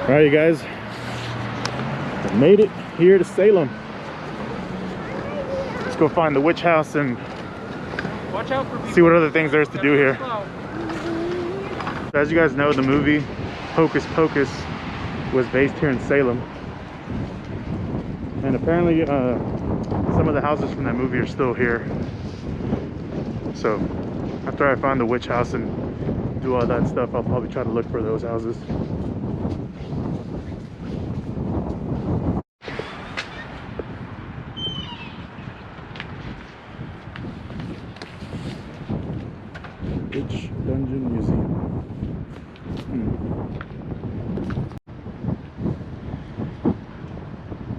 All right, you guys, I made it here to Salem. Let's go find the witch house and watch out for see what other things there's to do here. As you guys know, the movie Hocus Pocus was based here in Salem, and apparently some of the houses from that movie are still here. So after I find the witch house and do all that stuff, I'll probably try to look for those houses. Witch Dungeon Museum.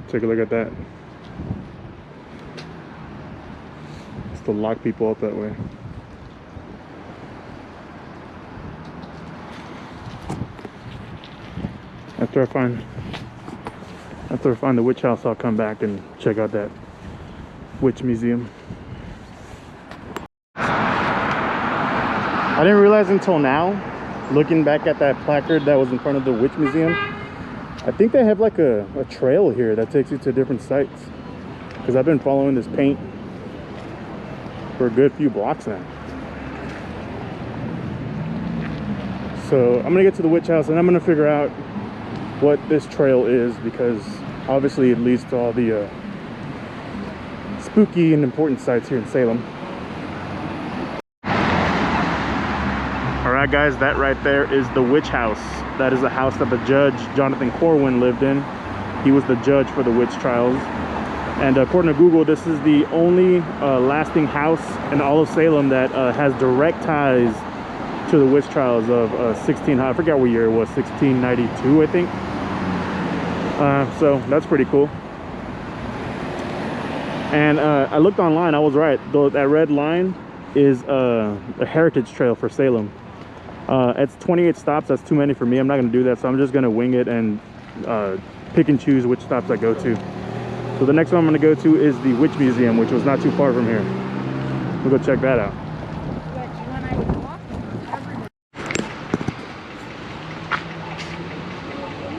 Take a look at that. Still lock people up that way. After I find the witch house, I'll come back and check out that witch museum. I didn't realize until now, looking back at that placard that was in front of the witch museum, I think they have like a trail here that takes you to different sites, because I've been following this paint for a good few blocks now. So I'm gonna get to the witch house and I'm gonna figure out what this trail is, because obviously it leads to all the spooky and important sites here in Salem. Alright guys, that right there is the witch house. That is the house that the judge, Jonathan Corwin, lived in. He was the judge for the witch trials. And according to Google, this is the only lasting house in all of Salem that has direct ties to the witch trials of I forget what year it was, 1692, I think. So that's pretty cool. And I looked online, I was right. That red line is a heritage trail for Salem. It's 28 stops. That's too many for me. I'm not going to do that, so I'm just going to wing it and pick and choose which stops I go to. So the next one I'm going to go to is the Witch Museum, which was not too far from here. We'll go check that out.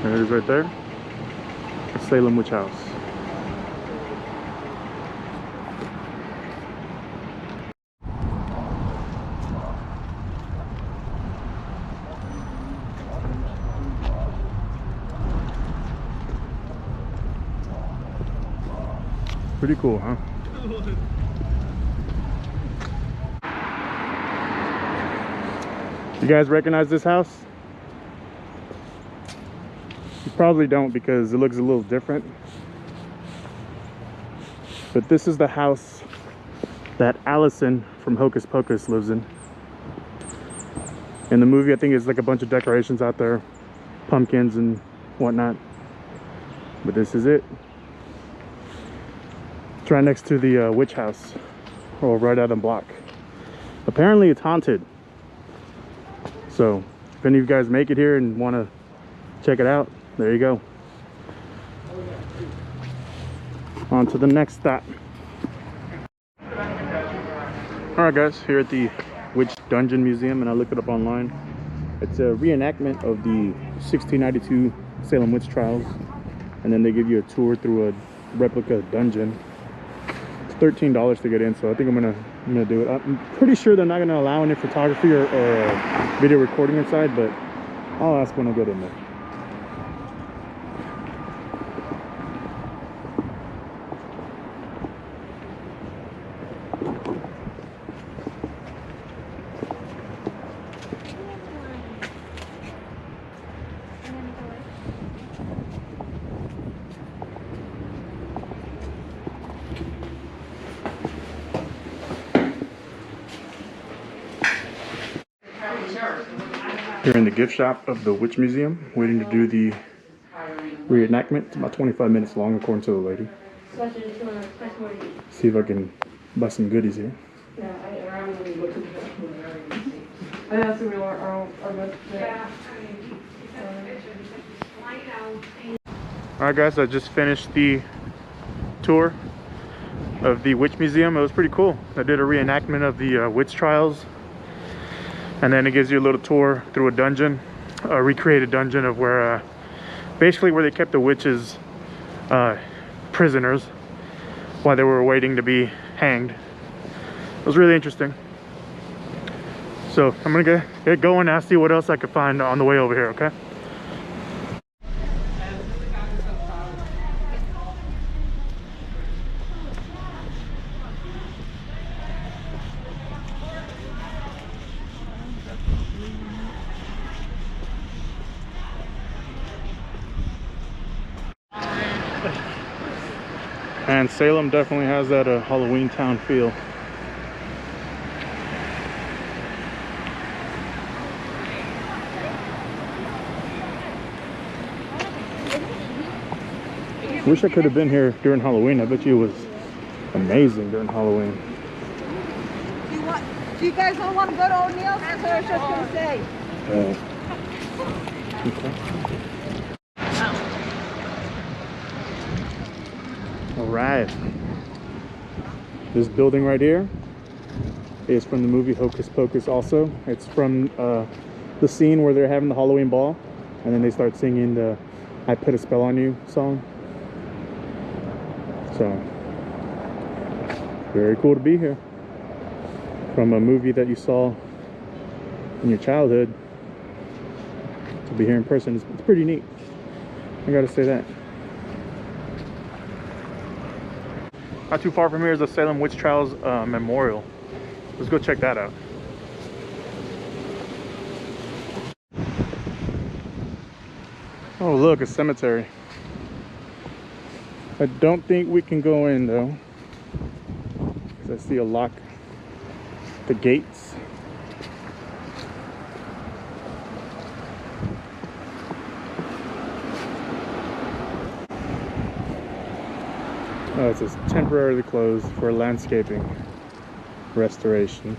There it is right there. The Salem Witch House. Pretty cool, huh? You guys recognize this house? You probably don't, because it looks a little different. But this is the house that Allison from Hocus Pocus lives in. In the movie, I think it's like a bunch of decorations out there, pumpkins and whatnot. But this is it. It's right next to the witch house, or right out of the block. Apparently it's haunted. So if any of you guys make it here and want to check it out, there you go. On to the next stop. Alright guys, here at the Witch Dungeon Museum, and I looked it up online. It's a reenactment of the 1692 Salem witch trials, and then they give you a tour through a replica dungeon. It's $13 to get in, so I think I'm gonna do it. I'm pretty sure they're not gonna allow any photography or video recording inside, but I'll ask when I get in there. Here in the gift shop of the Witch Museum, waiting to do the reenactment. It's about 25 minutes long, according to the lady. See if I can buy some goodies here. Alright guys, I just finished the tour of the Witch Museum. It was pretty cool. I did a reenactment of the witch trials. And then it gives you a little tour through a dungeon, a recreated dungeon of where basically where they kept the witches prisoners while they were waiting to be hanged. It was really interesting. So I'm gonna get going and see what else I could find on the way over here, okay? And Salem definitely has that Halloween town feel. Wish I could have been here during Halloween. I bet you it was amazing during Halloween. Do you guys don't want to go to O'Neill's? That's what I was just going to say. Okay. All right. This building right here is from the movie Hocus Pocus also. It's from the scene where they're having the Halloween ball and then they start singing the I Put a Spell on You song. So, very cool to be here. From a movie that you saw in your childhood to be here in person, it's pretty neat. I gotta say that. Not too far from here is the Salem Witch Trials Memorial. Let's go check that out. Oh look, a cemetery. I don't think we can go in though, because I see a lock at the gates. Oh, it says temporarily closed for landscaping restoration.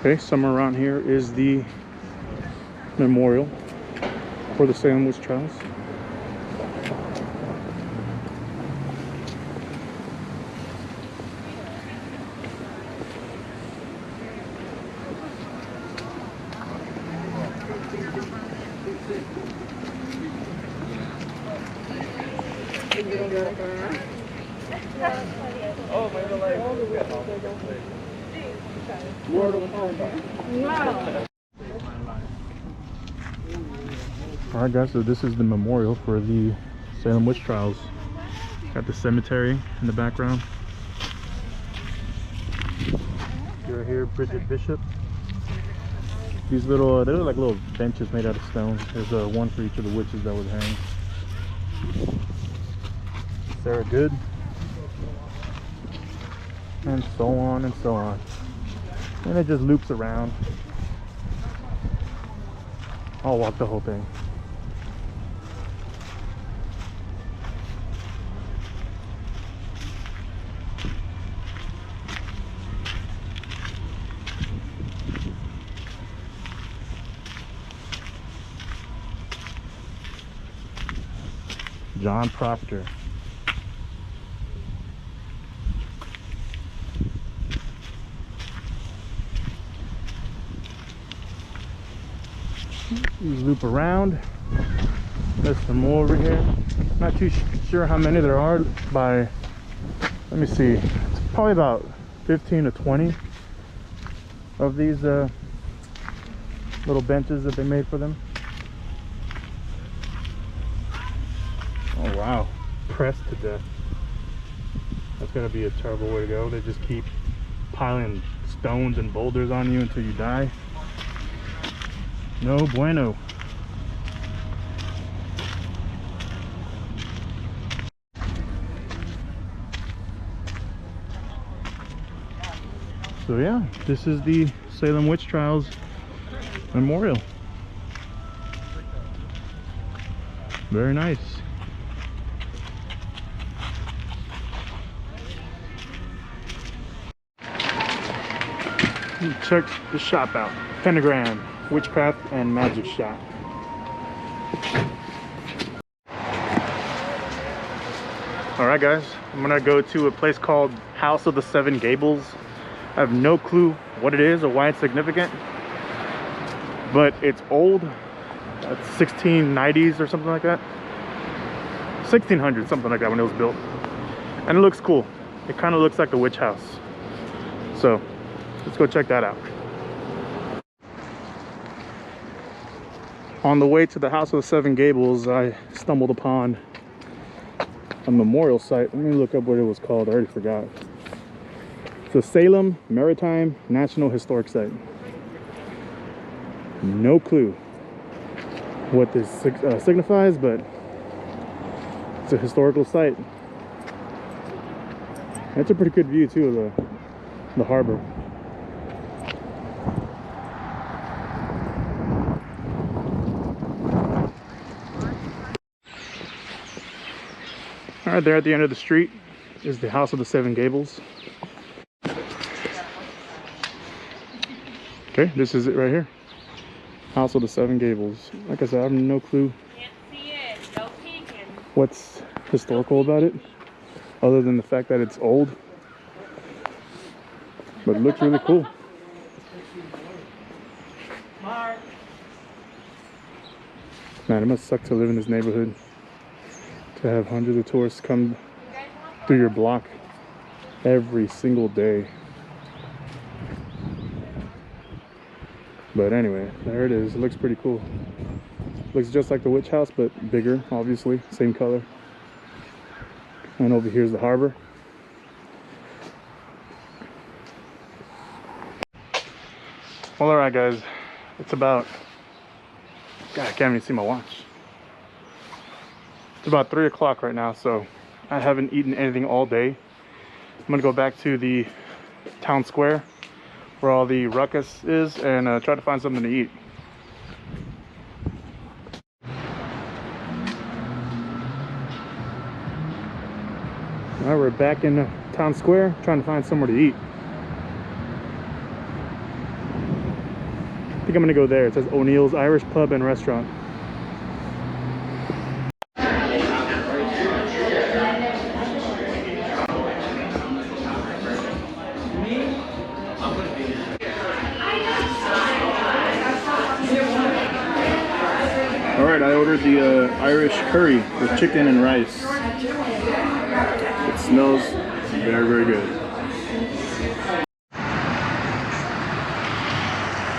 Okay, somewhere around here is the memorial for the Salem Witch Trials. Alright guys, so this is the memorial for the Salem Witch Trials. Got the cemetery in the background. You're here, Bridget Bishop. These little, they look like little benches made out of stone. There's one for each of the witches that was hanged. Sarah Good. And so on and so on. And it just loops around. I'll walk the whole thing. John Proctor. You loop around. There's some more over here. Not too sure how many there are by, let me see, it's probably about 15 to 20 of these little benches that they made for them. Oh wow, pressed to death. That's gonna be a terrible way to go. They just keep piling stones and boulders on you until you die. No bueno. So yeah, this is the Salem Witch Trials Memorial. Very nice. Check the shop out. Pentagram, Witchcraft and Magic Shop. All right, guys, I'm gonna go to a place called House of the Seven Gables. I have no clue what it is or why it's significant, but it's old. It's 1690s or something like that. 1600, something like that when it was built. And it looks cool. It kind of looks like the witch house. So let's go check that out. On the way to the House of the Seven Gables, I stumbled upon a memorial site. Let me look up what it was called. I already forgot. It's the Salem Maritime National Historic Site. No clue what this signifies, but it's a historical site. That's a pretty good view too of the harbor. All right, there at the end of the street is the House of the Seven Gables. Okay, this is it right here. House of the Seven Gables. Like I said, I have no clue what's historical about it, other than the fact that it's old. But it looks really cool. Man, it must suck to live in this neighborhood, to have hundreds of tourists come through your block every single day. But anyway, there it is. It looks pretty cool. Looks just like the witch house, but bigger, obviously. Same color. And over here's the harbor. Well, all right, guys. It's about... God, I can't even see my watch. It's about 3 o'clock right now, so I haven't eaten anything all day. I'm gonna go back to the town square where all the ruckus is and try to find something to eat. All right, we're back in the town square trying to find somewhere to eat. I think I'm gonna go there. It says O'Neill's Irish Pub and Restaurant. All right, I ordered the Irish curry with chicken and rice. It smells very, very good.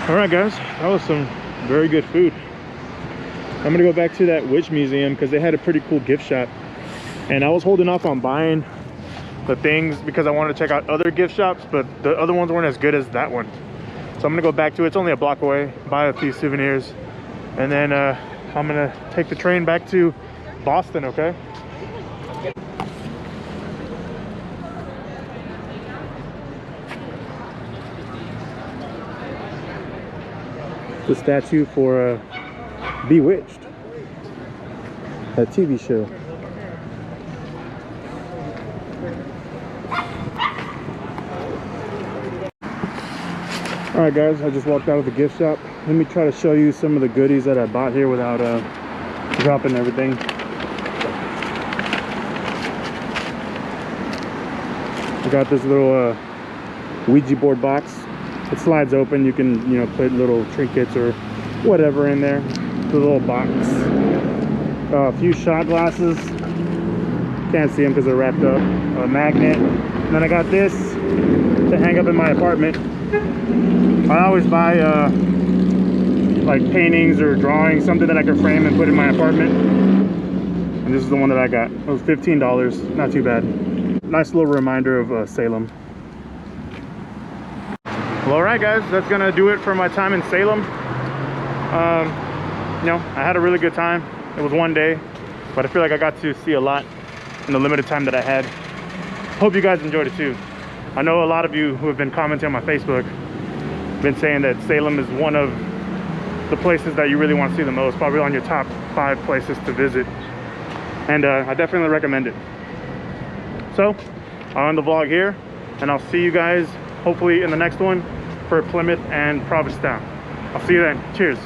All right, guys, that was some very good food. I'm gonna go back to that witch museum because they had a pretty cool gift shop, and I was holding off on buying the things because I wanted to check out other gift shops, but the other ones weren't as good as that one. So I'm gonna go back to it. It's only a block away, buy a few souvenirs, and then I'm gonna take the train back to Boston, okay? The statue for Bewitched, that TV show. All right, guys, I just walked out of the gift shop. Let me try to show you some of the goodies that I bought here without dropping everything. I got this little Ouija board box. It slides open. You can, you know, put little trinkets or whatever in there. The little box. A few shot glasses. Can't see them because they're wrapped up. A magnet. And then I got this to hang up in my apartment. I always buy like paintings or drawings, something that I can frame and put in my apartment. And this is the one that I got. It was $15. Not too bad. Nice little reminder of Salem. Well, all right, guys, that's gonna do it for my time in Salem. You know, I had a really good time. It was one day, but I feel like I got to see a lot in the limited time that I had. Hope you guys enjoyed it too. I know a lot of you who have been commenting on my Facebook been saying that Salem is one of the places that you really want to see the most, probably on your top 5 places to visit, and I definitely recommend it. So I'll end the vlog here, and I'll see you guys hopefully in the next one for Plymouth and Provincetown. I'll see you then. Cheers.